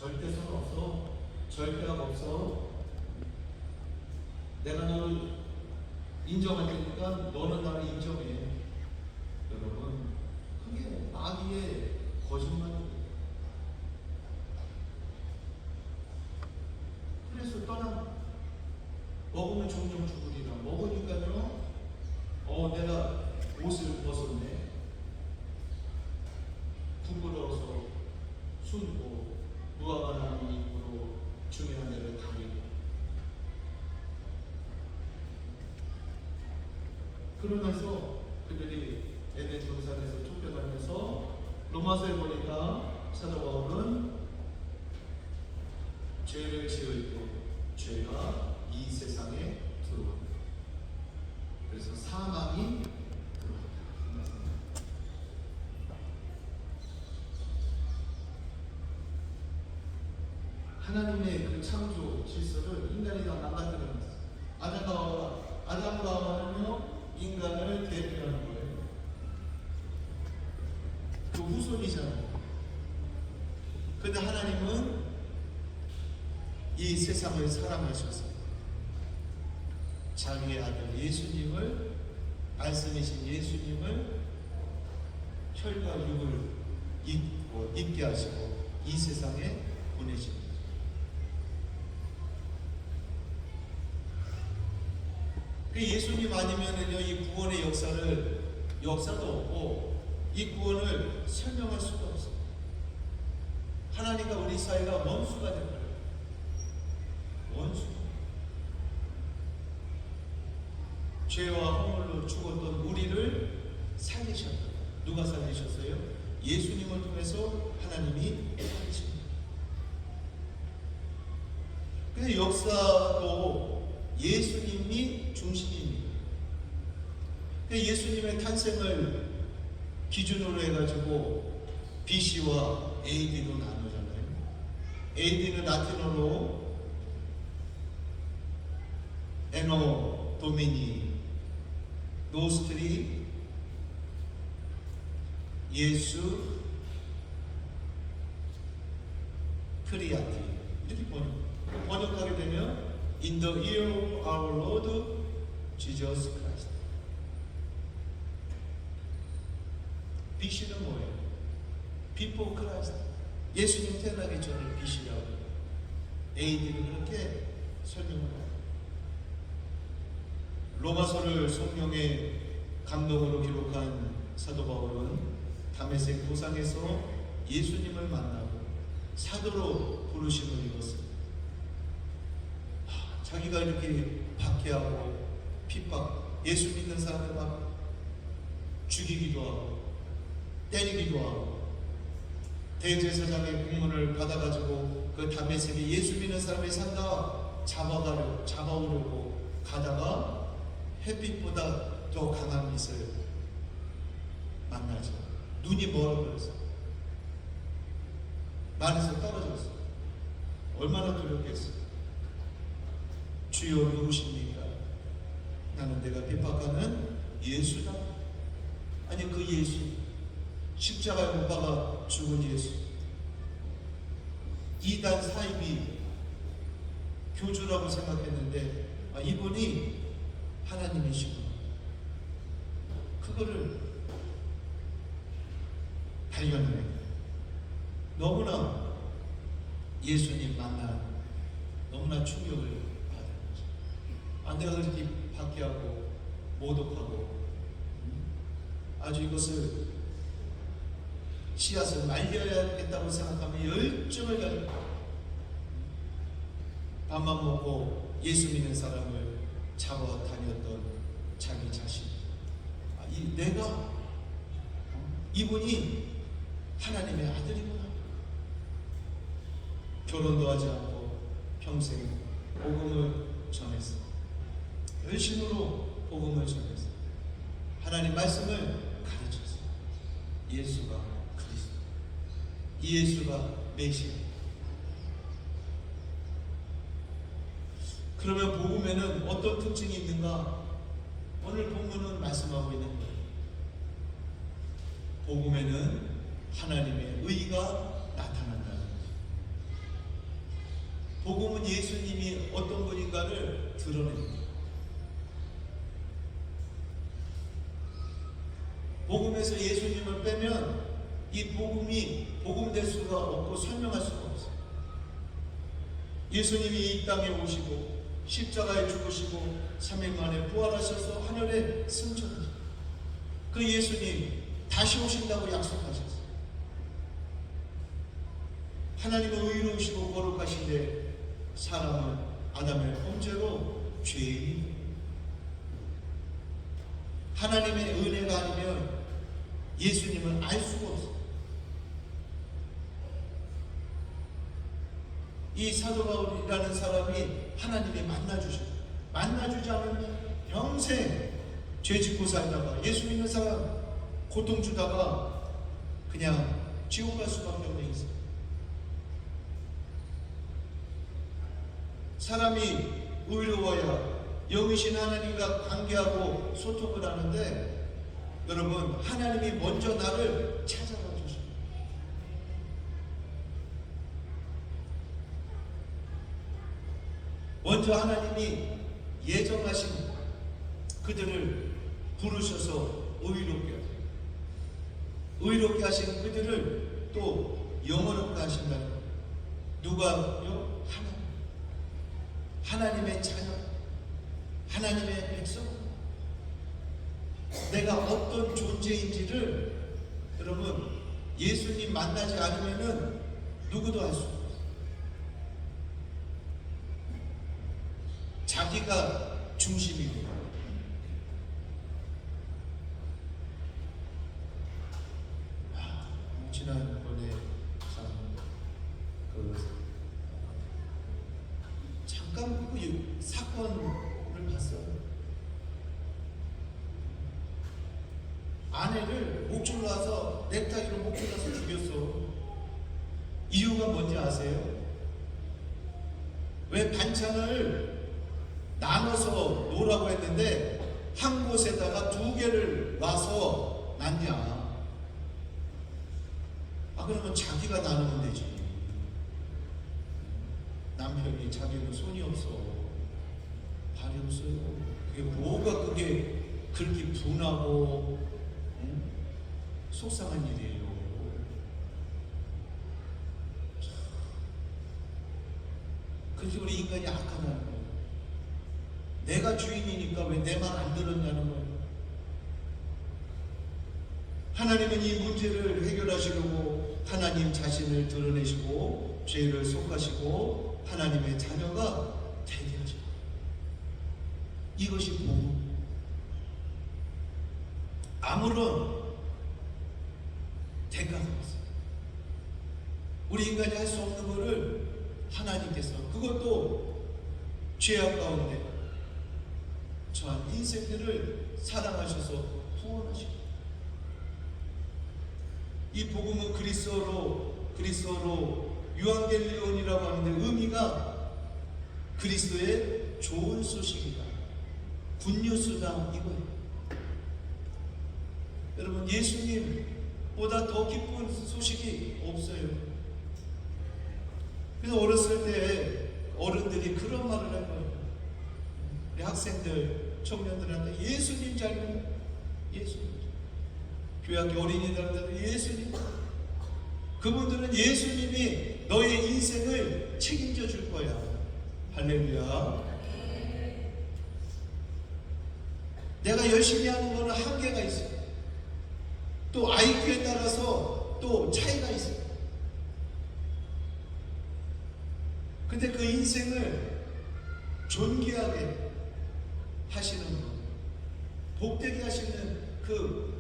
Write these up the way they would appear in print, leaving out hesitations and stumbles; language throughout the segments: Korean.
절대 상관없어. 절대가 없어. 내가 너를 인정할 테니까 너는 나를 인정해. 여러분, 그게 마귀의 거짓말이에요. 그래서 떠나. 먹으면 종종 죽으리라. 먹으니까요, 내가 옷을 벗었네. 부끄러워서 숨고 무화과 나무 잎으로 중요한 데를 가리고. 그러면서 그들이 에덴 동산에서 쫓겨다니면서 로마서에 보니까 사도 바울은 죄를 지을 때 죄가 이 세상에 들어옵니다. 그래서 사망이 들어옵니다. 하나님의 그 창조 질서를 인간이 다 망가뜨렸어요. 아담과 하와는요, 인간을 대표하는 거예요. 그 후손이잖아요. 그런데 하나님은 이 세상을 사랑하셔서 자기의 아들 예수님을, 말씀이신 예수님을 혈과 육을 입게 하시고 이 세상에 보내십니다. 그 예수님 아니면은요, 이 구원의 역사도 없고 이 구원을 설명할 수가 없어요. 하나님과 우리 사이가 원수가 된 거예요. 원수. 죄와 허물로 죽었던 우리를 살리셨다. 누가 살리셨어요? 예수님을 통해서 하나님이 살리십니다. 근데 역사도 예수님이 중심입니다. 예수님의 탄생을 기준으로 해가지고 BC와 AD로 나누잖아요. AD는 라틴어로 에노 도미니 노스트리 예수 크리아티 이렇게 번역하게 되면 In the year of our Lord Jesus Christ. BC는 뭐예요? Before Christ. 예수님 태어나기 전을 BC라고 해요. AD는 그렇게 설명을 해요. 로마서를 성령의 감동으로 기록한 사도 바울은 다메섹 도상에서 예수님을 만나고 사도로 부르심을 입었습니다. 자기가 이렇게 박해하고 핍박, 예수 믿는 사람을 막 죽이기도 하고 때리기도 하고 대제사장의 공문을 받아가지고 그 다메섹에 예수 믿는 사람이 산다 잡아오려고 가다가 햇빛보다 더 강한 빛을 만나죠. 눈이 멀어버렸어. 말에서 떨어졌어. 얼마나 노력했어. 주여 누구십니까? 나는 내가 핍박하는 예수다. 아니 그 예수, 십자가에 못 박아 죽은 예수. 이단 사입이 교주라고 생각했는데 이분이 하나님이시구나. 그거를 발견해. 너무나 예수님 만나 너무나 충격을 받은 거죠. 내가 그렇게 박해하고 모독하고 아주 이것을 씨앗을 말려야겠다고 생각하면 열정을 가지고 밥만 먹고 예수 믿는 사람을 잡아다녔던 자기 자신. 내가 이분이 하나님의 아들이구나. 결혼도 하지 않고 평생 복음을 전했어. 열심으로 복음을 전했어. 하나님 말씀을 가르쳤어. 예수가 그리스도, 이 예수가 메시아. 그러면 복음에는 어떤 특징이 있는가? 오늘 본문은 말씀하고 있는 거예요. 복음에는 하나님의 의가 나타난다는 거죠. 복음은 예수님이 어떤 분인가를 드러냅니다. 복음에서 예수님을 빼면 이 복음이 복음될 수가 없고 설명할 수가 없어요. 예수님이 이 땅에 오시고 십자가에 죽으시고 3일 만에 부활하셔서 하늘에 승천하셨어요. 그 예수님 다시 오신다고 약속하셨어요. 하나님은 의로우시고 거룩하신데 사람은 아담의 범죄로 죄인입니다. 하나님의 은혜가 아니면 예수님을 알 수가 없어요. 이 사도 바울이라는 사람이 하나님이 만나주지 않으면 평생 죄 짓고 살다가 예수 믿는 사람 고통 주다가 그냥 지옥 갈 수밖에 없는 인생. 사람이 의로워야 영이신 하나님과 관계하고 소통을 하는데, 여러분, 하나님이 먼저 나를 찾아와 주십니다. 먼저 하나님이 예정하신 그들을 부르셔서 의롭게 하신 그들을 또 영원롭게 하신다. 누가요? 하나님의 자녀, 하나님의 백성. 내가 어떤 존재인지를 여러분 예수님 만나지 않으면은 누구도 알 수 없어요. 자기가 중심이고 지난번에 잠깐 그 사건을 봤어요. 아내를 목줄로 와서 넥타이로 목줄로 와서 죽였어. 이유가 뭔지 아세요? 왜 반찬을 나눠서 놓으라고 했는데 한 곳에다가 2개를 놔서 놨냐? 그러면 자기가 나누면 되지. 남편이 자기는 손이 없어, 발이 없어요. 그게 뭐가 그게 그렇게 분하고 속상한 일이에요. 그래서 우리 인간이 악하다는 거예요. 내가 주인이니까 왜 내 말 안 들었냐는 거예요. 하나님은 이 문제를 해결하시려고 하나님 자신을 드러내시고 죄를 속하시고 하나님의 자녀가 되게 하시고, 이것이 복음. 아무런 대가가 없어요. 우리 인간이 할 수 없는 것을 하나님께서, 그것도 죄악 가운데 저한 인생들을 사랑하셔서 구원하시고, 이 복음은 그리스어로 유앙겔리온이라고 하는데 의미가 그리스도의 좋은 소식이다, 굿뉴스다 이거예요. 여러분, 예수님보다 더 기쁜 소식이 없어요. 그래서 어렸을 때 어른들이 그런 말을 할 거예요. 우리 학생들, 청년들한테 예수님 잘 믿어, 예수님. 교회학교 어린이들한테도 예수님. 그분들은 예수님이 너의 인생을 책임져 줄 거야. 할렐루야. 내가 열심히 하는 거는 한계가 있어요. 또 IQ에 따라서 또 차이가 있어요. 근데 그 인생을 존귀하게 하시는 것, 복되게 하시는 그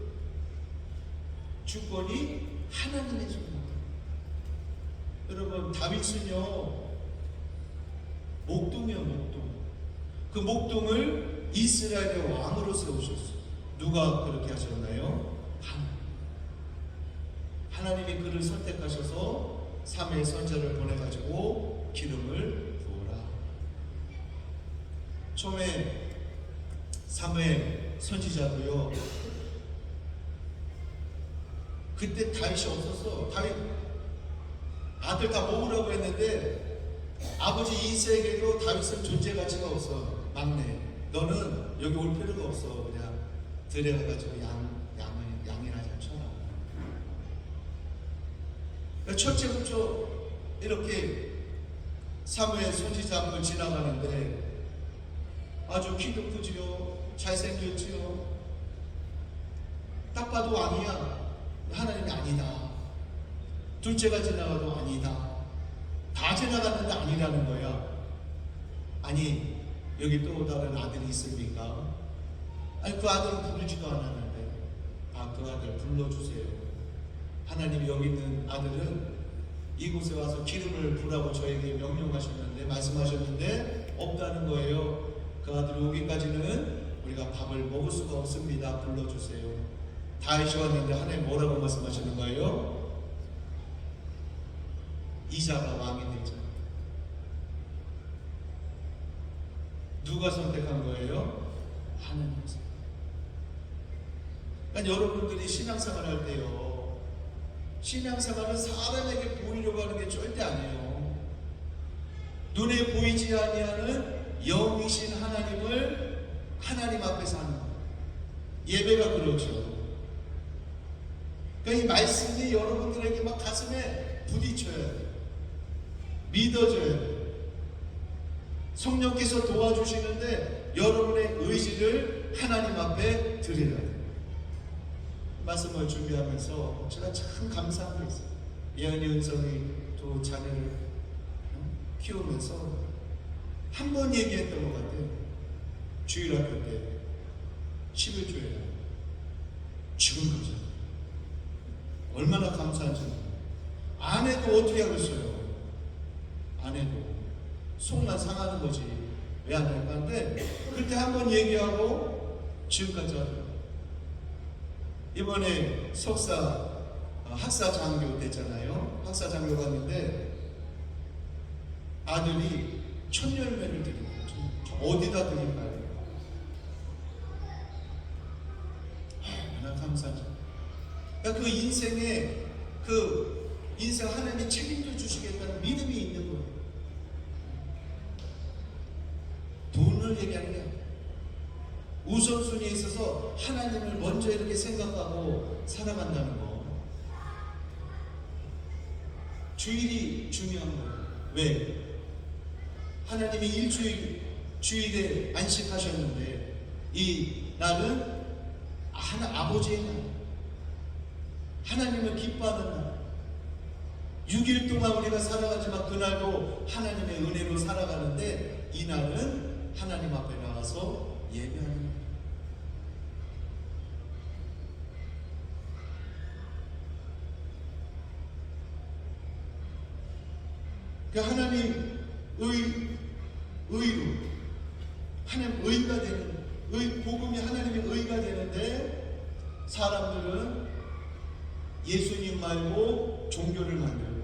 주권이 하나님의 주권. 여러분, 다윗은요 목동이요, 목동. 그 목동을 이스라엘의 왕으로 세우셨어요. 누가 그렇게 하셨나요? 하나님이 그를 선택하셔서 3일 선자를 보내가지고 기름을 부어라. 처음에 사무엘 선지자도요, 그때 다윗이 없었어. 다윗 아들 다 모으라고 했는데 아버지 이세에게도 다윗은 존재 가치가 없어. 막내, 너는 여기 올 필요가 없어. 그냥 들여가지고 양이나 잘 쳐라. 첫째부터 이렇게 사무엘 선지자 앞을 지나가는데 아주 키도 크지요, 잘생겼지요. 딱 봐도 왕이야. 하나님이 아니다. 둘째가 지나가도 아니다. 다 지나갔는데 아니라는 거야. 아니, 여기 또 다른 아들이 있습니까? 아니, 그 아들은 부르지도 않았는데, 그 아들 불러주세요. 하나님이 여기 있는 아들은 이곳에 와서 기름을 부라고 저에게 명령하셨는데, 말씀하셨는데 없다는 거예요. 그 아들 오기까지는 우리가 밥을 먹을 수가 없습니다. 불러주세요. 다윗이 왔는데 하나님 뭐라고 말씀하시는 거예요? 이사가 왕이 되자. 누가 선택한 거예요? 하나님께서. 그러니까 여러분들이 신앙생활 할 때요, 신앙생활은 사람에게 보이려고 하는 게 절대 아니에요. 눈에 보이지 아니하는 영이신 하나님을 하나님 앞에서 하는 거예요. 예배가 그렇죠. 그러니까 이 말씀이 여러분들에게 막 가슴에 부딪혀야 돼요. 믿어져야 돼요. 성령께서 도와주시는데 여러분의 의지를 하나님 앞에 드려야 돼요. 말씀을 준비하면서 제가 참 감사한 게 있어요. 예언이 은성이 두 자녀를 키우면서 한 번 얘기했던 것 같아요. 주일학교 때 11조에 죽은 거죠. 얼마나 감사한지. 아내도 어떻게 하겠어요? 아내도 속만 상하는 거지. 왜 안 할까 하는데 그때 한 번 얘기하고 지금까지 하더라고요. 이번에 석사 학사 장교 됐잖아요. 학사 장교 갔는데 아들이 천열매를 드린 거죠. 어디다 드릴까요? 얼마나 감사하죠. 그러니까 그 인생에 인생 하나님이 책임져 주시겠다는 믿음이 있는 거예요. 돈을 얘기하는 게 아니에요. 우선순위에 있어서 하나님을 먼저 이렇게 생각하고 살아간다는 거. 주일이 중요한 거예요. 왜? 하나님이 주일에 안식하셨는데 이 날은 아버지의 날, 하나님을 기뻐하는 날. 6일 동안 우리가 살아가지만 그날도 하나님의 은혜로 살아가는데 이 날은 하나님 앞에 나가서 예배하는 날. 그 하나님 의로 하나님 의가 되는 복음이 하나님의 의가 되는데 사람들은 예수님 말고 종교를 만들고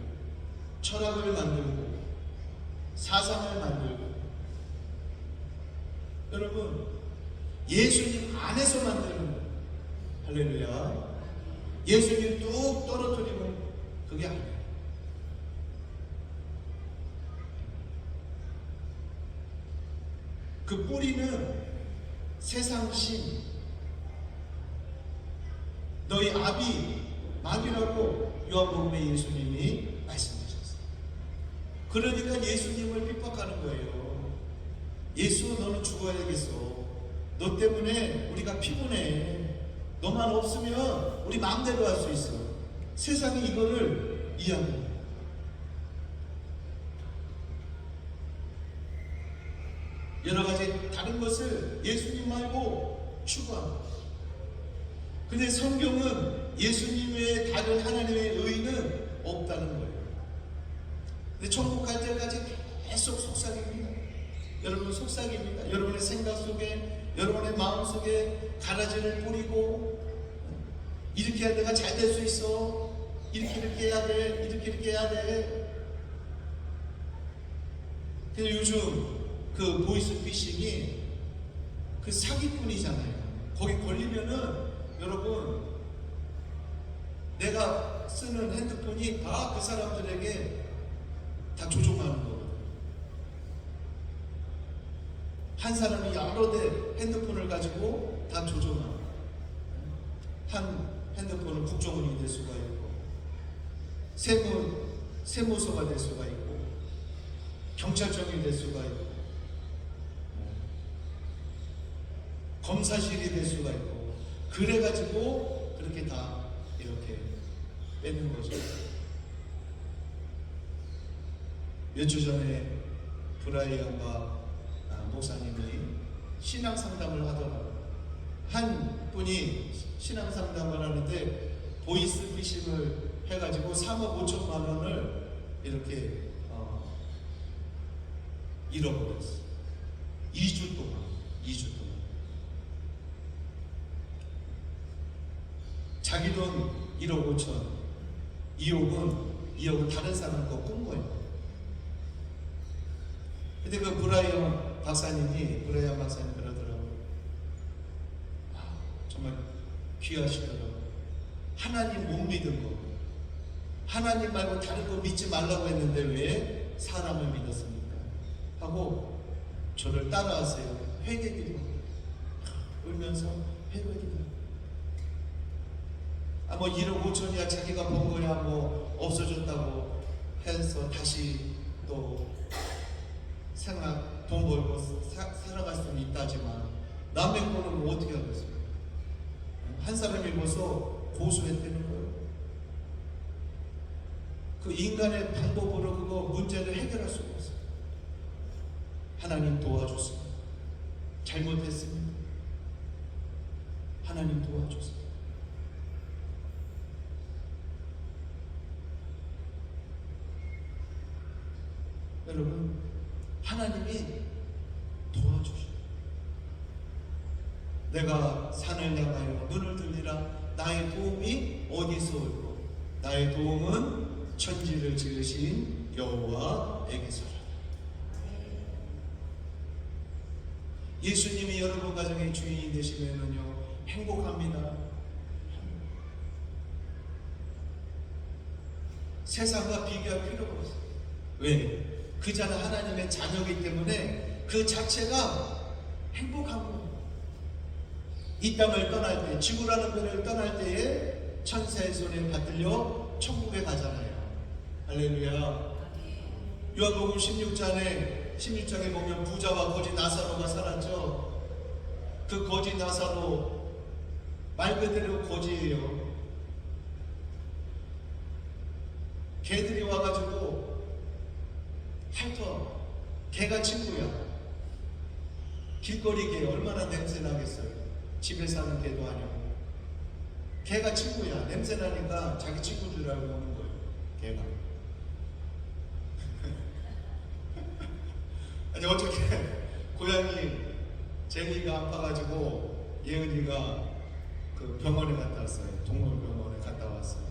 철학을 만들고 사상을 만들고. 여러분, 예수님 안에서 만드는 거예요. 할렐루야. 예수님 뚝 떨어뜨리면 그게 아니에요. 그 뿌리는 세상신, 너희 아비 마귀라고 요한복음에 예수님이 말씀하셨어요. 그러니까 예수님을 핍박하는 거예요. 예수, 너는 죽어야겠어. 너 때문에 우리가 피곤해. 너만 없으면 우리 마음대로 할 수 있어. 세상이 이거를 이해합니다. 여러 가지 다른 것을 예수님 말고 추구합니다. 근데 성경은 예수님 외에 다른 하나님의 의는 없다는 거예요. 근데 천국 갈 때까지 계속 속삭입니다. 여러분 속삭입니다. 여러분의 생각 속에, 여러분의 마음 속에 가라지를 뿌리고, 이렇게 해야 내가 잘 될 수 있어. 이렇게 해야 돼. 이렇게 해야 돼. 근데 요즘 그 보이스피싱이 그 사기꾼이잖아요. 거기 걸리면은 여러분, 내가 쓰는 핸드폰이 다 그 사람들에게 다 조종하는 거거든요. 한 사람이 여러 대 핸드폰을 가지고 다 조종하는, 한 핸드폰은 국정원이 될 수가 있고, 세무서가 될 수가 있고, 경찰청이 될 수가 있고, 검사실이 될 수가 있고, 그래가지고 그렇게 다 이렇게 뺏는 거죠. 몇 주 전에 브라이언과 목사님이 신앙 상담을 하더라고요. 한 분이 신앙 상담을 하는데 보이스피싱을 해가지고 3억 5천만 원을 이렇게 잃어버렸어요. 2주 동안. 자기 돈 1억 5천, 2억은 다른 사람 거 꾼 거예요. 근데 그 브라이언 박사님이 그러더라고요. 정말 귀하시더라고요. 하나님 못 믿은 거, 하나님 말고 다른 거 믿지 말라고 했는데 왜 사람을 믿었습니까? 하고 저를 따라하세요. 회개기도 울면서 회개기도. 뭐 1억 5천이야 자기가 번 거야 뭐 없어졌다고 해서 다시 또 돈 벌고 살아갈 수는 있다지만 남의 거는 뭐 어떻게 하겠어요? 한 사람이 벌써 고소했다는 거예요. 그 인간의 방법으로 그거 문제를 해결할 수가 없어요. 하나님 도와줬습니다. 잘못했습니다. 하나님 도와줬습니다. 여러분, 하나님이 도와주셔. 내가 산을 향하여 눈을 들리라. 나의 도움이 어디서 올고 나의 도움은 천지를 지으신 여호와에게서라. 예수님이 여러분 가정의 주인이 되시면요 행복합니다. 세상과 비교할 필요가 없어요. 왜? 그 자는 하나님의 자녀이기 때문에 그 자체가 행복한 거예요. 이 땅을 떠날 때, 지구라는 별을 떠날 때에 천사의 손에 받들려 천국에 가잖아요. 할렐루야. 요한복음 16장에 보면 부자와 거지 나사로가 살았죠. 그 거지 나사로 말 그대로 거지예요. 개들이 와가지고 핥어. 개가 친구야. 길거리 개 얼마나 냄새 나겠어요. 집에 사는 개도 아니고. 개가 친구야. 냄새 나니까 자기 친구인 줄 알고 오는 거예요. 개가. 아니 어떻게 고양이 젤리가 아파가지고 예은이가 그 병원에 갔다 왔어요. 동물병원에 갔다 왔어요.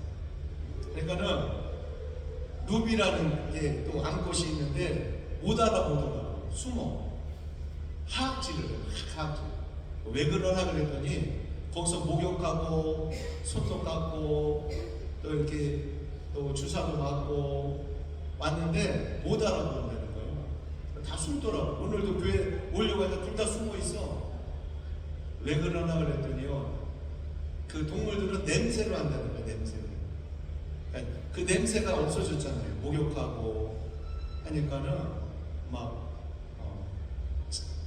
그러니까는 루비라는 게 또 암컷이 있는데 못 알아보더라고요. 숨어. 하악질을 해요. 하악질. 왜 그러나 그랬더니 거기서 목욕하고 손도 깎고 또 이렇게 또 주사도 맞고 왔는데 못 알아본다는 거예요. 다 숨더라고. 오늘도 교회 오려고 해서 둘 다 숨어 있어. 왜 그러나 그랬더니요. 그 동물들은 냄새로 한다는 거예요. 냄새로. 그러니까 그 냄새가 없어졌잖아요. 목욕하고 하니까는 막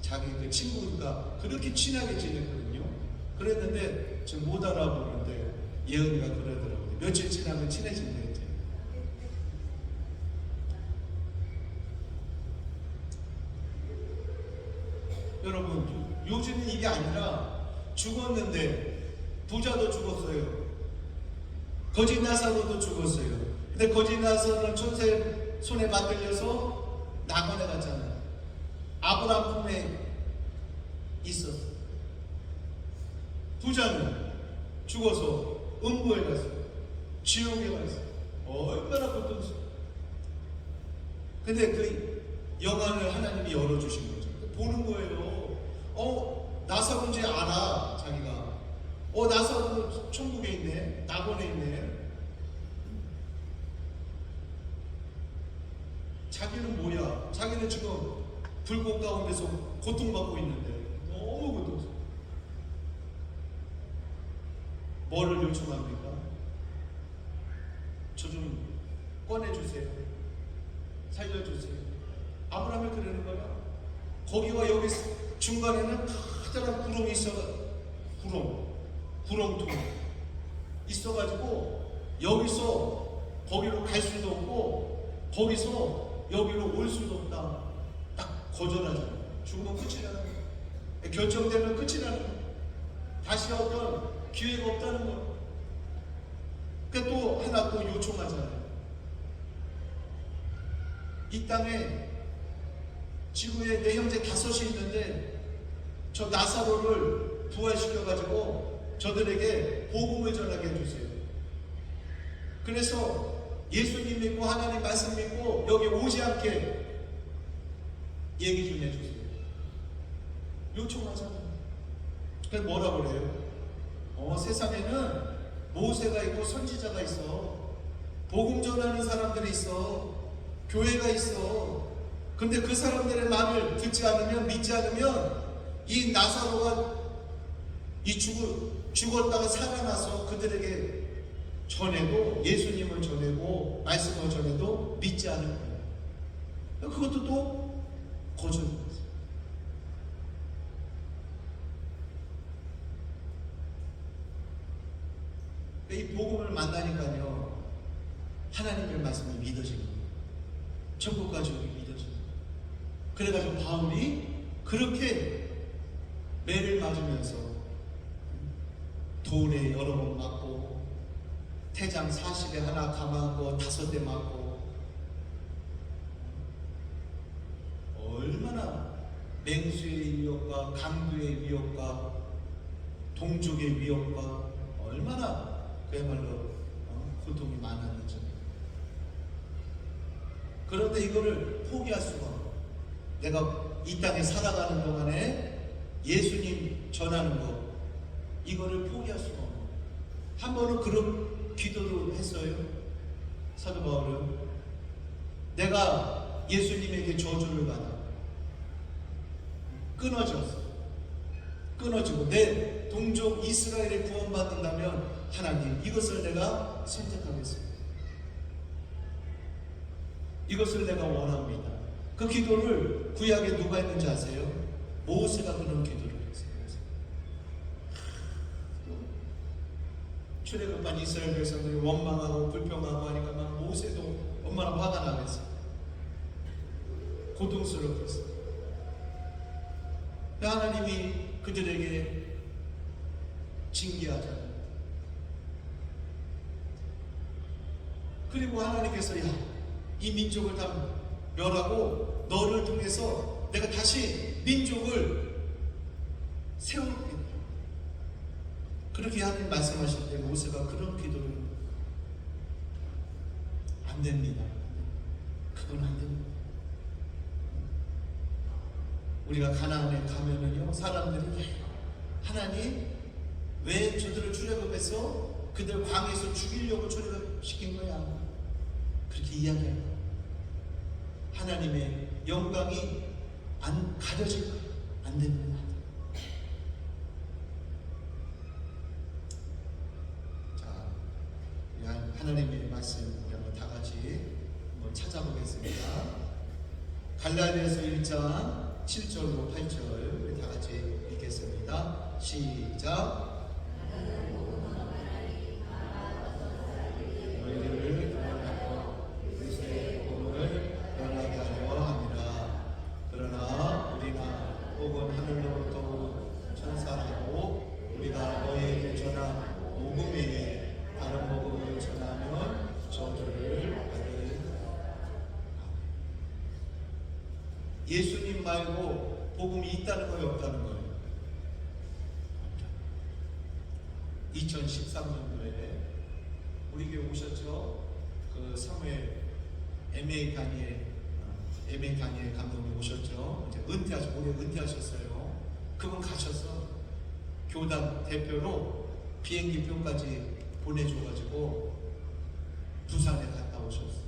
자기 그 친구가 그렇게 친하게 지냈거든요. 그랬는데 지금 못 알아보는데 예은이가 그러더라고요. 며칠 지나면 친해진대. 여러분, 요즘은 이게 아니라 죽었는데 부자도 죽었어요. 거지 나사로도 죽었어요. 근데 거지 나사로는 천사의 손에 맞들려서 낙원에 갔잖아요. 아브라함 품에 있었어. 부자는 죽어서 음부에 갔어요. 지옥에 갔어요. 얼마나 고통스러워. 근데 그 영안을 하나님이 열어주신 거죠. 보는 거예요. 나사로인지 알아, 자기가. 나사로는 천국에 있네, 낙원에 있네. 자기는 뭐야? 자기는 지금 불꽃 가운데서 고통받고 있는데 너무 고통스러워. 뭐를 요청합니까? 저 좀 꺼내주세요. 살려주세요. 아브라함이 그러는 거야. 거기와 여기 중간에는 커다란 구렁이 있어. 구렁통 있어가지고 여기서 거기로 갈 수도 없고 거기서 여기로 올 수도 없다. 딱 거절하잖아. 죽으면 끝이라는 거야. 결정되면 끝이라는 거야. 다시 어떤 기회가 없다는 거야. 그러니까 또 하나 또 요청하잖아요. 이 땅에 지구에 내 형제 5이 있는데 저 나사로를 부활시켜가지고 저들에게 복음을 전하게 해주세요. 그래서 예수님 믿고 하나님 말씀 믿고 여기 오지 않게 얘기 좀 해주세요. 요청하잖아요. 그래서 뭐라고 그래요? 세상에는 모세가 있고 선지자가 있어. 복음 전하는 사람들이 있어. 교회가 있어. 근데 그 사람들의 말을 듣지 않으면, 믿지 않으면 이 나사로가 죽었다가 살아나서 그들에게 전해도, 예수님을 전해고 말씀을 전해도 믿지 않을 거예요. 그것도 또 거절입니다. 이 복음을 만나니까요, 하나님의 말씀이 믿어지는 거예요. 천국까지 믿어지는 거예요. 그래가지고 바울이 그렇게 매를 맞으면서 돌에 여러 번 맞고 태장 40에 하나 감아고 5대 맞고 얼마나 맹수의 위협과 강도의 위협과 동족의 위협과 얼마나 그야말로 고통이 많았는지. 그런데 이거를 포기할 수가 없어. 내가 이 땅에 살아가는 동안에 예수님 전하는 거, 이거를 포기할 수가 없어. 한 번은 그런 기도를 했어요. 사도 바울은 내가 예수님에게 저주를 받아 끊어지고 내 동족 이스라엘을 구원받는다면 하나님, 이것을 내가 선택하겠습니다. 이것을 내가 원합니다. 그 기도를 구약에 누가 했는지 아세요? 모세가 그런 기도를 했어요. 출애굽한 이스라엘 백성들이 원망하고 불평하고 하니까 막 모세도 얼마나 화가 나겠어요. 고통스럽겠어요. 하나님이 그들에게 징계하잖아요. 그리고 하나님께서 이 민족을 다 멸하고 너를 통해서 내가 다시 민족을 세울게. 그렇게 하나님 말씀하실 때 모세가 그런 기도를 안 됩니다. 그건 안 됩니다. 우리가 가나안에 가면은요, 사람들이 하나님 왜 저들을 출애굽해서 그들 광야에서 죽이려고 출애굽시킨 거야? 그렇게 이야기해요. 하나님의 영광이 안 가려질 거예요. 안 됩니다. 자, 하나님의 말씀 우리 한번 다 같이 한번 찾아보겠습니다. 갈라디아서 1장 7절로 8절 우리 다 같이 읽겠습니다. 시작. 너희를 변하고 그리스도의 복음을 변하게 하려 함이라. 그러나 우리나 혹은 하늘로부터 온 천사라도 우리가 너희에게 전한 복음 외에 다른 복음을 전하면 저주를 받을. 예수님 말고 복음이 있다는 거예요, 없다는 거예요? 2013년도에 우리 교회 오셨죠? 그 사무엘 MA 강의 감독님 오셨죠? 이제 올해 은퇴하셨어요. 그분 가셔서 교단 대표로 비행기 표까지 보내줘가지고 부산에 갔다 오셨어요.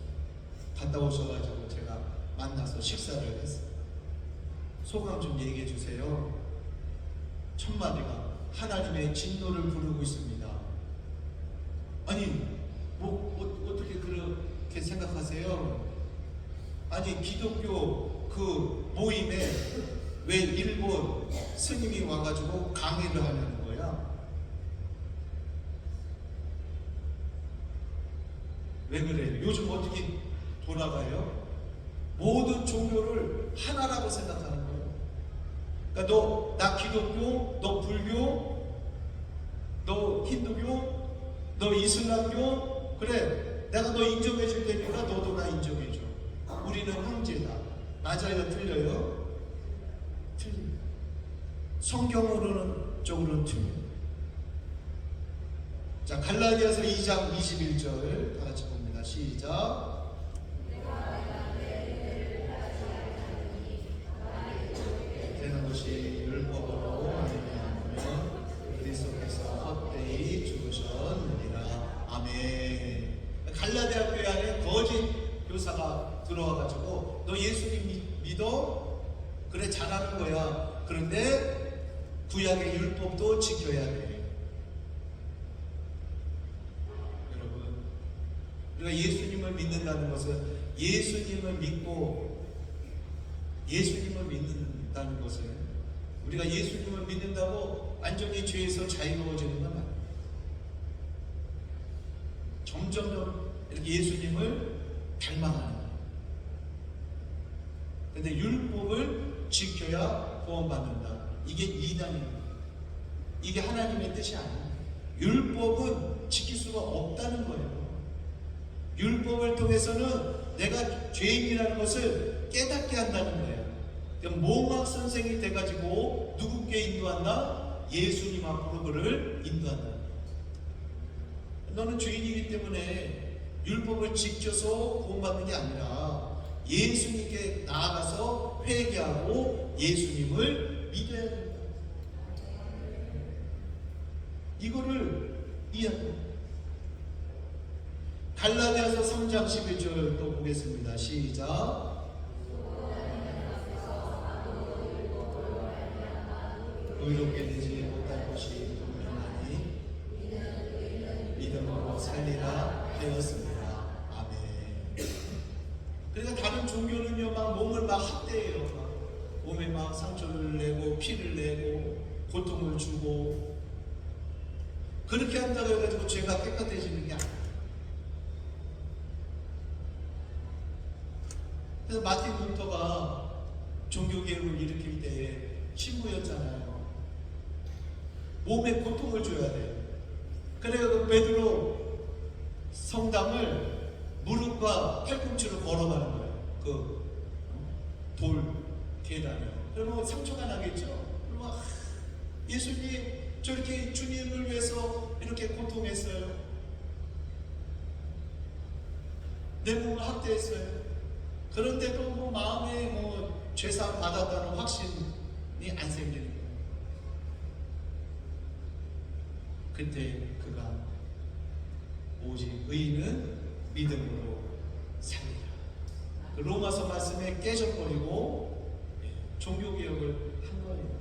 갔다 오셔가지고 제가 만나서 식사를 했어요. 소감 좀 얘기해 주세요. 첫 마디가 하나님의 진노를 부르고 있습니다. 아니, 어떻게 그렇게 생각하세요? 아니, 기독교 그 모임에 왜 일본 스님이 와가지고 강의를 하려는 거야? 왜 그래요? 요즘 어떻게 돌아가요? 모든 종교를 하나라고 생각하는 거예요. 그러니까 나 기독교, 너 불교, 너 힌두교, 너 이슬람교, 그래, 내가 너 인정해 줄 테니까 너도 나 인정해 줘. 우리는 형제다. 맞아요? 틀려요? 틀립니다. 성경으로는 쪽으로는 틀립니다. 자, 갈라디아서 2장 21절 다 같이 봅니다. 시작. 되는 것이 율법으로 아니면 그리스도께서 헛되이 죽으셨느니라. 아멘. 갈라디아 교회 안에 거짓 교사가 들어와가지고 너 예수님 믿어? 그래, 잘하는 거야. 그런데 구약의 율법도 지켜야 돼. 여러분, 우리가 예수님을 믿는다는 것은 예수님을 믿고 예수님을 믿는다는 것은 우리가 예수님을 믿는다고 완전히 죄에서 자유로워지는 건 아니에요. 점점 이렇게 예수님을 닮아가는 거예요. 그런데 율법을 지켜야 구원받는다. 이게 이단입니다. 이게 하나님의 뜻이 아니에요. 율법은 지킬 수가 없다는 거예요. 율법을 통해서는 내가 죄인이라는 것을 깨닫게 한다는 거예요. 몽학 선생이 돼가지고 누구께 인도한다? 예수님 앞으로 그를 인도한다. 너는 죄인이기 때문에 율법을 지켜서 구원받는 게 아니라 예수님께 나아가서 회개하고 예수님을 믿어야 된다. 이거를 이해합니다. 갈라디아서 3장 11절 또 보겠습니다. 시작. 의롭게 되지 못할 것이 분명하니 믿음으로 살리라 하였습니다. 아멘. 그러니까 다른 종교는요, 막 몸을 막 학대해요. 막 몸에 막 상처를 내고 피를 내고 고통을 주고 그렇게 한다고 해가지고 죄가 깨끗해지는 게 아니에요. 그래서 마틴 루터가 종교개혁을 일으킬 때 신부였잖아요. 몸에 고통을 줘야 돼요. 그래서 그 베드로 성당을 무릎과 팔꿈치로 걸어가는 거예요. 그 돌 계단이요. 그러면 상처가 나겠죠. 그러면 예수님 저렇게 주님을 위해서 이렇게 고통했어요. 내 몸을 학대했어요. 그런데도 뭐 마음에 뭐 죄사 받았다는 확신이 안 생기는 거예요. 그때 그가 오직 의인은 믿음으로 살리라. 그 로마서 말씀에 깨져버리고 종교개혁을 한 거예요.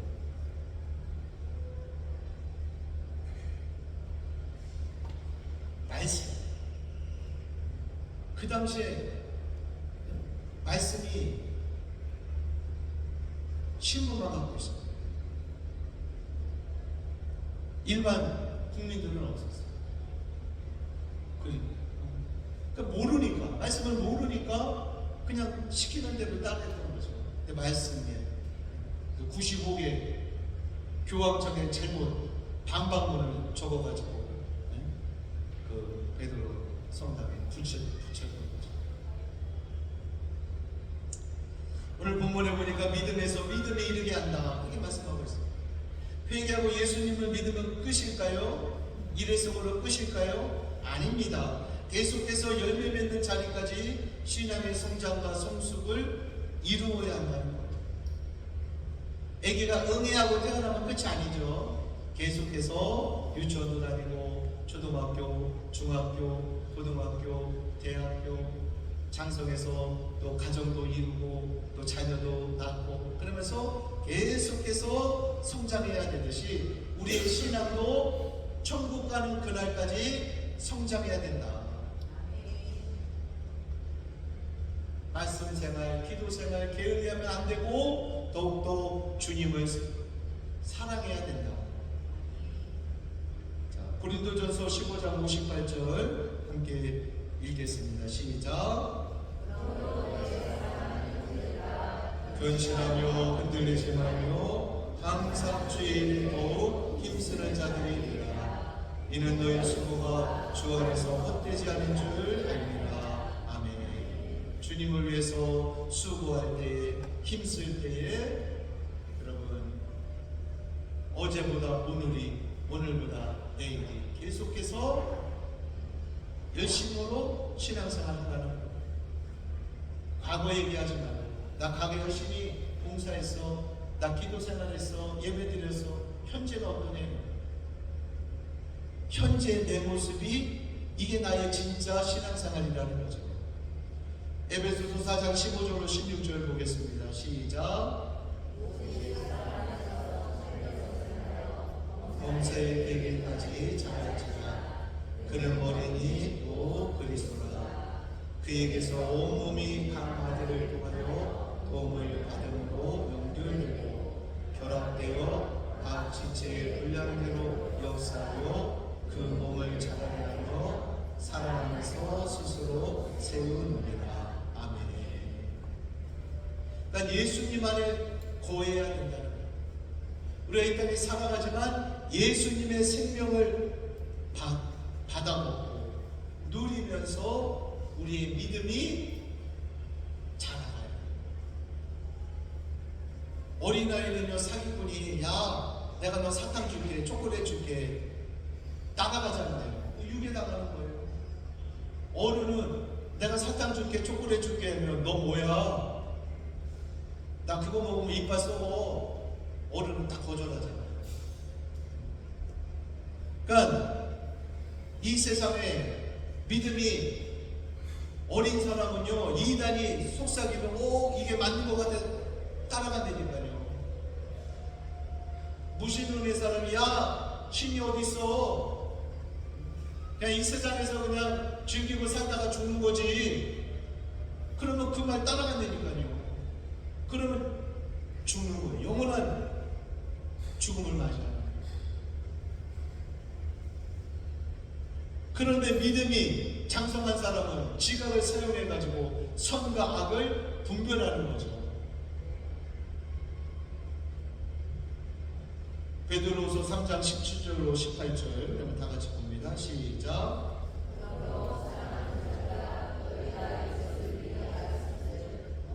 말씀. 그 당시에 말씀이 신분만 갖고 있어요. 일반 국민들은 없었어요. 그러니까 모르니까, 말씀을 모르니까 그냥 시키는 대로 따르던 거죠. 근데 말씀에 95개 교황청에 잘못 반박문을 적어가지고 그 베드로 성당에 붙였던 거죠. 오늘 본문에 보니까 믿음에서 믿음에 이르게 한다, 이렇게 말씀하고 있어요. 회개하고 예수님을 믿으면 끝일까요? 일회성으로 끝일까요? 아닙니다. 계속해서 열매 맺는 자리까지 신앙의 성장과 성숙을 이루어야 한다는 거예요. 아기가 응애하고 태어나면 끝이 아니죠. 계속해서 유치원도 다니고 초등학교, 중학교, 고등학교, 대학교, 장성해서 또 가정도 이루고 또 자녀도 낳고 그러면 그러면서 계속해서 성장해야 되듯이 우리의 신앙도 천국 가는 그날까지 성장해야 된다. 말씀 생활, 기도 생활 게을리하면 안 되고 더욱더 주님을 사랑해야 된다. 자, 고린도전서 15장 58절 함께 읽겠습니다. 시작. 근신하며 흔들리지 말며 항상 주의 일도 힘쓰는 자들이니라. 이는 너희 수고가 주 안에서 헛되지 않은 줄 알리라. 아멘. 주님을 위해서 수고할 때에, 힘쓸 때에 여러분 어제보다 오늘이, 오늘보다 내일이 계속해서 열심으로 신앙생활 한다는 거. 과거 얘기하지 말고 나 과거 열심히 봉사했어, 나 기도 생활했어, 예배 드렸어. 현재가 어떠냐? 현재 내 모습이 이게 나의 진짜 신앙생활이라는 거죠. 에베소서 4장 15절로 16절 보겠습니다. 시작. 범사에 되기까지 자랄지라. 그는 머리니 또 그리스도라. 그에게서 온몸이 각 바디를 통하여 도움을 받음으로 연결되고 결합되어 각 지체의 분량대로 역사하여 그 몸을 자라게 하며 사랑하면서 스스로 세우느니라. 아멘. 그러니까 예수님 안에 거해야 된다는 거예요. 우리가 이 땅에 살아가지만 예수님의 생명을 받아먹고 누리면서 우리의 믿음이 자라가요. 어린아이는요, 사기꾼이 야 내가 너 사탕 줄게, 초콜릿 줄게, 따라가잖아요. 유괴당하는 거예요. 어른은 내가 사탕 줄게, 초콜릿 줄게 하면 너 뭐야? 나 그거 먹으면 이빨 썩어. 어른은 다 거절하잖아요. 그러니까 이 세상에 믿음이 어린 사람은요, 이단이 속삭이면 이게 맞는 것 같아 따라간다니까요. 무신론의 사람이 야 신이 어디 있어? 그냥 이 세상에서 그냥 즐기고 살다가 죽는 거지. 그러면 그 말 따라간다니까요. 그러면 죽는 거예요. 영원한 죽음을 맞이하는. 그런데 믿음이 장성한 사람은 지각을 사용해가지고 선과 악을 분별하는 거죠. 베드로후서 3장 17절로 18절 그러면 다 같이 봅니다. 시작.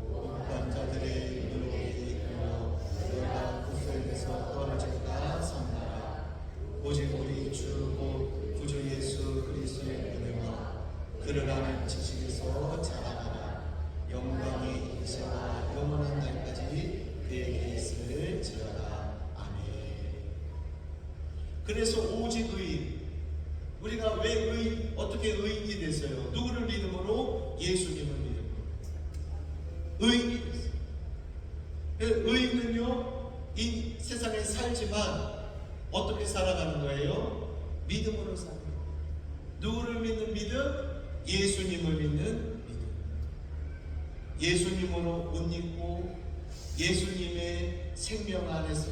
목단자들의 유혹이 이끌어 너희가 그 속에서 떨어질까 삼가라. 오직 우리 주 곧 구주 예수 그리스도의 은혜와 그를 아는 지식에서 자라나라. 영광이 이제와 영원한 날까지 그에게 있을지어다. 아멘. 그래서 오직 의인, 우리가 왜 어떻게 의인이 됐어요? 누구를 믿음으로? 예수님을 믿음으로 의인이 됐어요. 의인은요, 이 세상에 살지만 어떻게 살아가는 거예요? 믿음으로 사는 거예요. 누구를 믿는 믿음? 예수님을 믿는 믿음. 예수님으로 옷 입고 예수님의 생명 안에서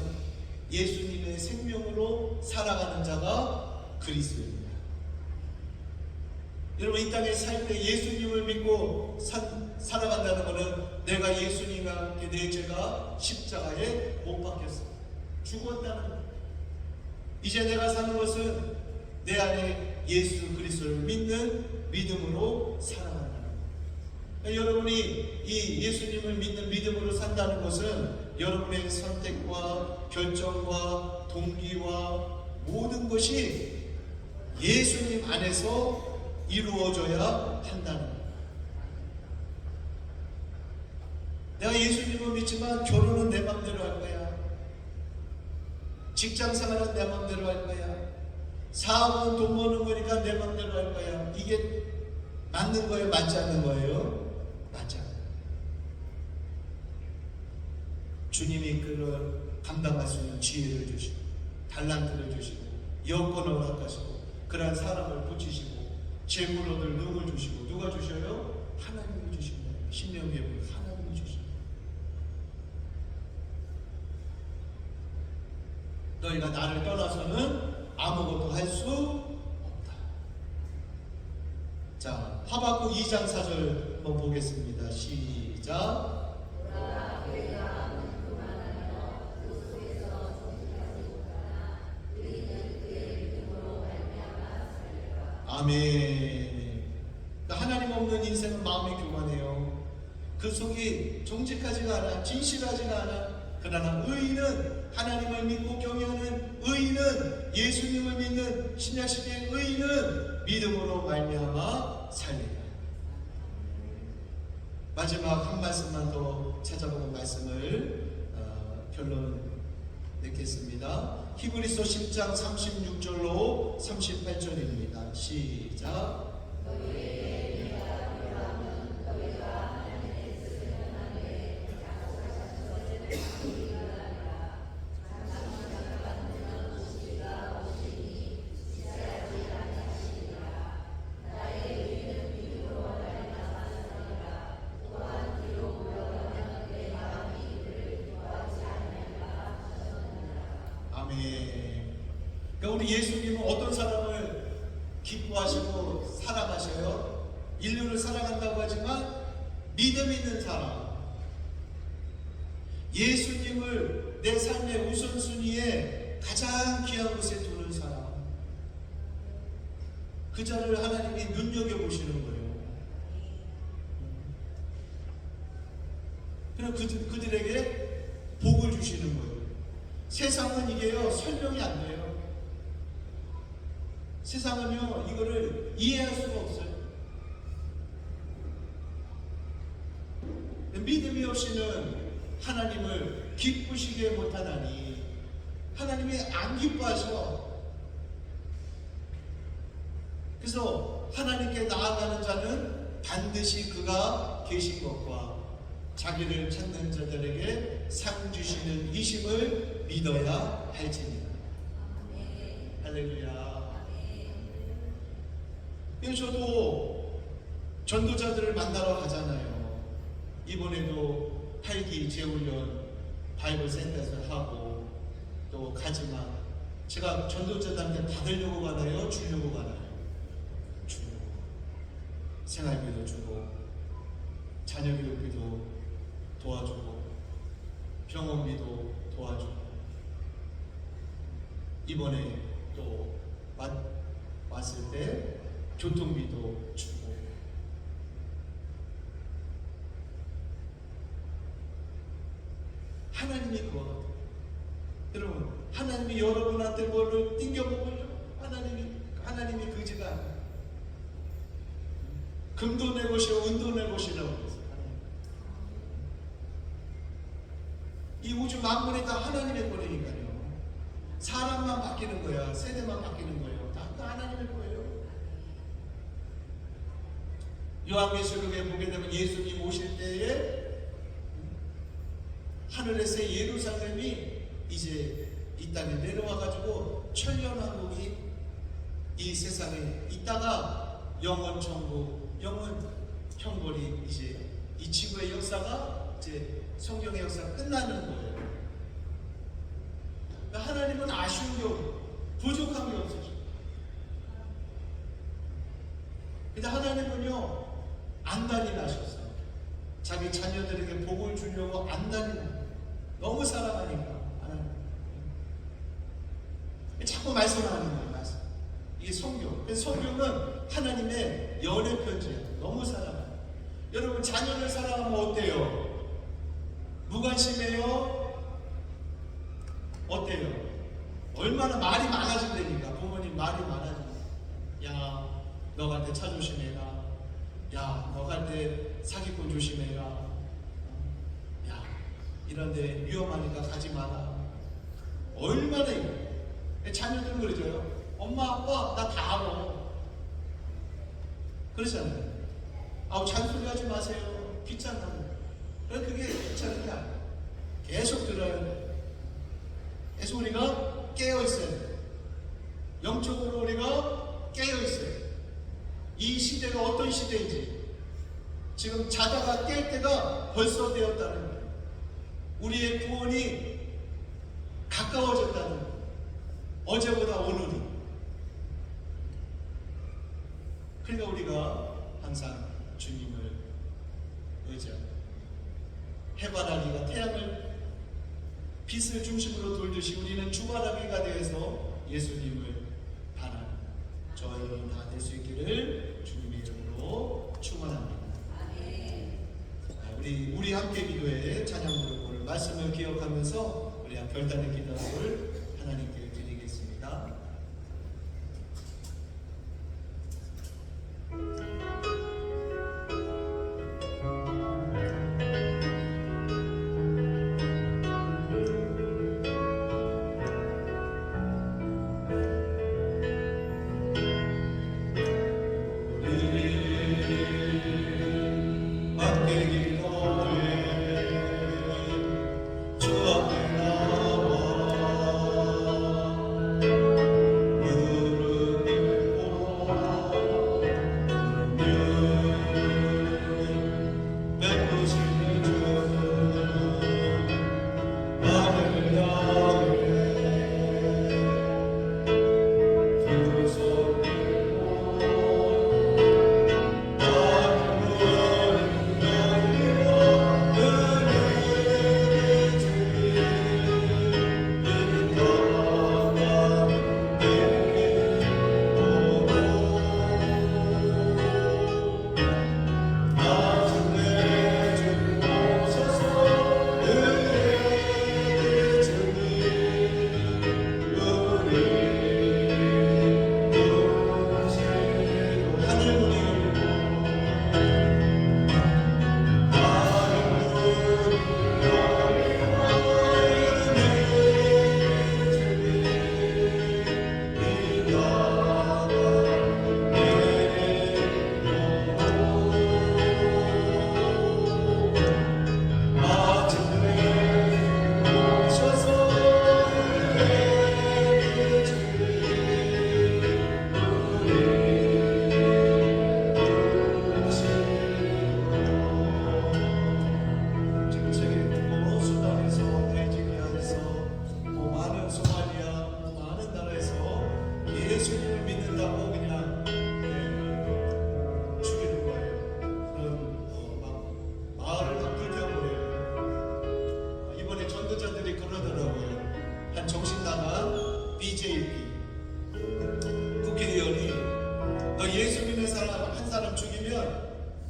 예수님의 생명으로 살아가는 자가 그리스도입니다. 여러분, 이 땅에 살 때 예수님을 믿고 살아간다는 것은 내가 예수님과 함께 내 죄가 십자가에 못 박혔어. 죽었다는 것. 이제 내가 사는 것은 내 안에 예수 그리스도를 믿는 믿음으로 살아간다는 것. 그러니까 여러분이 이 예수님을 믿는 믿음으로 산다는 것은 여러분의 선택과 결정과 동기와 모든 것이 예수님 안에서 이루어져야 한다는 거예요. 내가 예수님을 믿지만 결혼은 내 맘대로 할 거야. 직장 생활은 내 맘대로 할 거야. 사업은 돈 버는 거니까 내 맘대로 할 거야. 이게 맞는 거예요? 맞지 않는 거예요? 맞지 않아요. 주님이 그걸 감당할 수 있는 지혜를 주시고 달란트를 주시고 여건을 허락하시고 그러한 사람을 붙이시고 재물 얻을 능을 주시고 누가 주셔요? 하나님이 주십니다. 신명기에 보면 하나님이 주십니다. 너희가 나를 떠나서는 아무것도 할 수 없다. 자, 하박국 2장 4절 한번 보겠습니다. 시작. 아멘. 하나님 없는 인생은 마음이 교만해요. 그 속이 정직하지가 않아, 진실하지가 않아. 그러나 의인은 하나님을 믿고 경외하는 의인은 예수님을 믿는 신약시대의 의인은 믿음으로 말미암아 살리라. 마지막 한 말씀만 더 찾아보고 말씀을 결론 맺겠습니다. 히브리서 10장 36절로 38절입니다. 시작. 그러니까 우리 예수님은 어떤 사람을 기뻐하시고 사랑하셔요? 인류를 사랑한다고 하지만 믿음 있는 사람, 예수님을 내 삶의 우선순위에 가장 귀한 곳에 두는 사람, 그 자를 하나님이 눈여겨보시는 거예요. 그럼 그들에게 복을 주시는 거예요. 세상은 이게요, 설명이 안 돼요. 세상은요, 이거를 이해할 수가 없어요. 믿음이 없이는 하나님을 기쁘시게 못하나니, 하나님이 안 기뻐하셔. 그래서 하나님께 나아가는 자는 반드시 그가 계신 것과 자기를 찾는 자들에게 상 주시는 이심을 믿어야 할지니라. 할렐루야. 저도 전도자들을 만나러 가잖아요. 이번에도 8기 재훈련 바이블 센터에서 하고 또 가지만 제가 전도자들한테 받으려고 가나요? 주려고 가나요? 주려고. 생활비도 주고 자녀교육비도 도와주고 병원비도 도와주고 이번에 또 왔을 때 교통비도 주고. 하나님이 그거 여러분, 하나님이 여러분한테 뭐를 띵겨먹으려? 하나님이 그지가 아니에요. 금도 내 것이요 은도 내 것이라고 그랬어요. 이 우주 만물이 다 하나님의 거니까요. 사람만 바뀌는 거야. 세대만 바뀌는 거예요. 다 하나님의 거예요. 요한계시록에 보게 되면 예수님 오실 때에 하늘에서 예루살렘이 이제 이 땅에 내려와 가지고 천년왕국이 이 세상에 있다가 영원 천국, 영원 형벌이 이제 이 지구의 역사가 이제 성경의 역사가 끝나는 거예요. 그러니까 하나님은 아쉬운 게 없고 부족한 게 없으셔. 근데 하나님은요 안단이 나셨어요. 자기 자녀들에게 복을 주려고 안단이 나요. 너무 사랑하니까 하나님. 자꾸 말씀하는 거예요. 말씀. 이게 성경. 그래서 성경은 하나님의 연애 편지예요. 너무 사랑해요. 여러분 자녀를 사랑하면 어때요? 무관심해요? 어때요? 얼마나 말이 많아진다니까. 부모님 말이 많아진다. 야, 너 갈 때 차 조심해라. 야, 너 갈 때 사기꾼 조심해라. 야, 이런데 위험하니까 가지 마라. 얼마나 이거. 자녀들은 그러죠. 엄마, 아빠, 나 다 알아. 그러잖아요. 아우, 잔소리 하지 마세요. 귀찮다고. 그게 귀찮은 게 아니에요. 계속 들어야 돼. 그래서 우리가 깨어 있어야 돼. 영적으로 우리가 깨어 있어야 돼. 이 시대가 어떤 시대인지 지금 자다가 깰 때가 벌써 되었다는 거예요. 우리의 구원이 가까워졌다는 거예요. 어제보다 오늘이. 그러니까 우리가 항상 주님을 의지합니다. 해바라기가 태양을 빛을 중심으로 돌듯이 우리는 주바라기가 되어서 예수님을 바라는 저희 다 될 수 있기를 주님의 이름으로 축원합니다. 우리 함께 기도해 찬양 부르고 말씀을 기억하면서 우리 별단의 기도를 하나님께 드리겠습니다.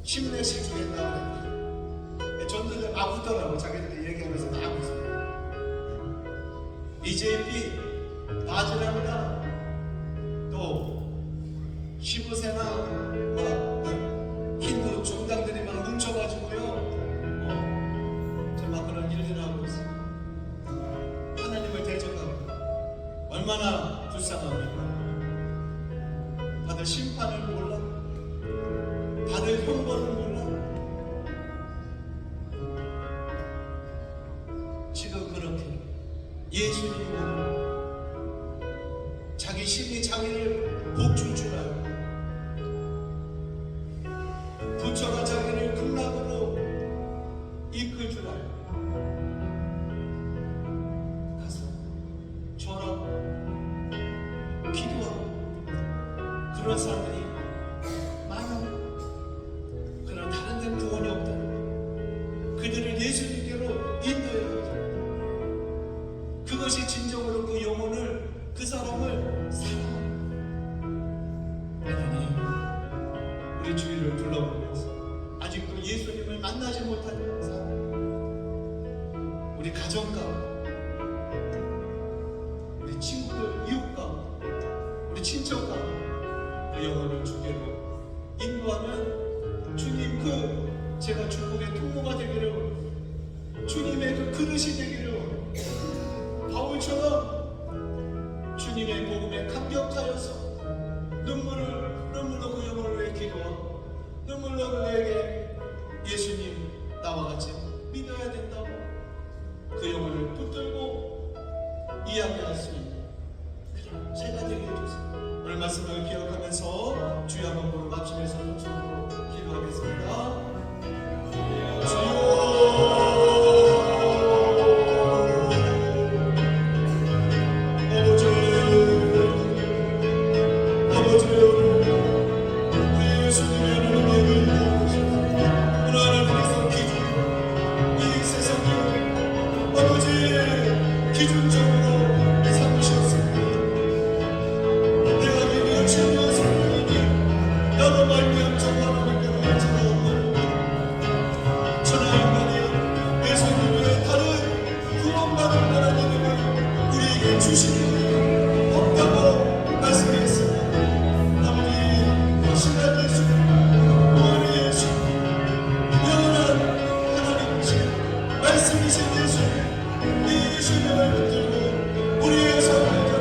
심내식 주겠다고 그랬는데 전도들 아프더라고. 자기들이 얘기하면서 다 아프죠. BJP 바지락이나 또 시부세나 힌두 종당들이 막 뭉쳐가지고요 막 그런 일들을 하고 있어요. 하나님을 대적하고 얼마나 불쌍합니까? 다들 심판을 몰라, 다들 형벌을 몰라. 지금 그렇게 예수님은 자기 신이 자기를 복줄 줄 알고 부처가 자기를 극락으로 이끌 줄 알고 가서 절하고 기도하고 그런 사람들이 많아. 그러나 다른 데는 구원이 없다. 그들을 예수님께로 인도해야 하죠. 그것이 진정으로 그 영혼을, 그 사람을 사랑합니다. 하나님, 우리 주위를 둘러보면서 아직도 예수님을 만나지 못한 사람, 우리 가정 가운데, 우리 친구들, 이웃 가운데, 우리 친척 가운데 그 영혼을 주께로 인도하면 주님 그 제가 축복의 통로가 되기를, 주님의 그 그릇이 되기를, 바울처럼 주님의 복음에 감격하여서 눈물로 그 영혼을 위해 기도하고 눈물로 그에게 예수님 나와 같이 믿어야 된다고 그 영혼을 붙들고 이야기할 수 있는 그런 제가 되게 해주세요. 오늘 말씀을 기억하면서 주여 한번 부르고 합심해서 동성으로 기도하겠습니다. 기준적으로 삼으셨습니다. 내가 믿는 주여 성령님, 나도 말미암 하나님께로 찾아오고 천하인간이 예수님의 다른 구원받을 만한 이름을 우리에게 주신 분이 없다고 말씀했습니다. 아버지, 신한 예수, 구원의 예수, 영원한 하나님이신 말씀이신 예수, 이 예수님을 붙들고 우리의 삶을